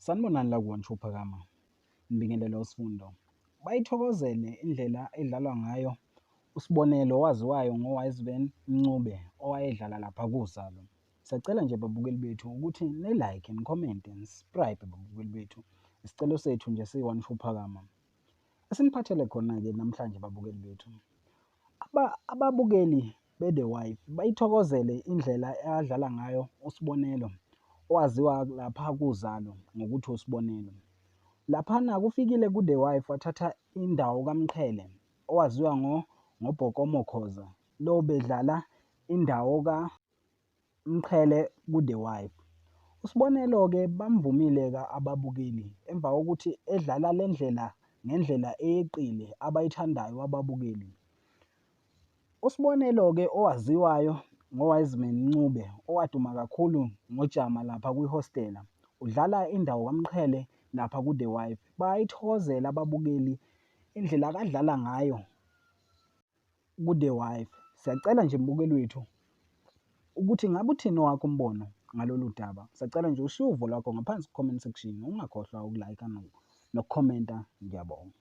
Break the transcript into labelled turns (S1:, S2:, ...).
S1: Sanibonani la kuwanhlupha kama Nibingelele usifundo. Bayithokozele indlela edlalwa ngayo usibonelo owaziwayo ngoWiseman Mncube owayedlala lapha kuZalo. Siyacela nje babukeli bethu ukuthi ni-like, ni-comment, ni-subscribe babukeli bethu. Isicelo sethu nje siyi-1 kama. Esiniphathele khona-ke namhlanje babukeli bethu. Ababukeli be-The Wife bayithokozele indlela adlala ngayo usibonelo owaziwa lapha kuZalo ngokuthi usibonelo. Laphana kufikile ku-The Wife wathatha indawo kaMqhele owaziwa ngoBhokomokhoza, lo bedlala indawo kaMqhele ku-The Wife. Usibonelo-ke bamvumile ababukeli emva kokuthi edlala le ndlela ngendlela eyeqile abayithandayo ababukeli. Usibonelo-ke owaziwayo ngoWiseman Mncube owaduma kakhulu ngojama lapha kwihostela, udlala indawo kaMqhele lapha ku-The Wife. Bayithokozela ababukeli indlela akadlala ngayo ku-The Wife. Siyacela nje mbukeli wethu ukuthi ngabe uthini owakho umbono ngalolu daba. Siyacela nje ushiye uvo lwakho ngaphansi ku-comment section. Ungakhohlwa ukulike nokukhomenta. Ngiyabonga.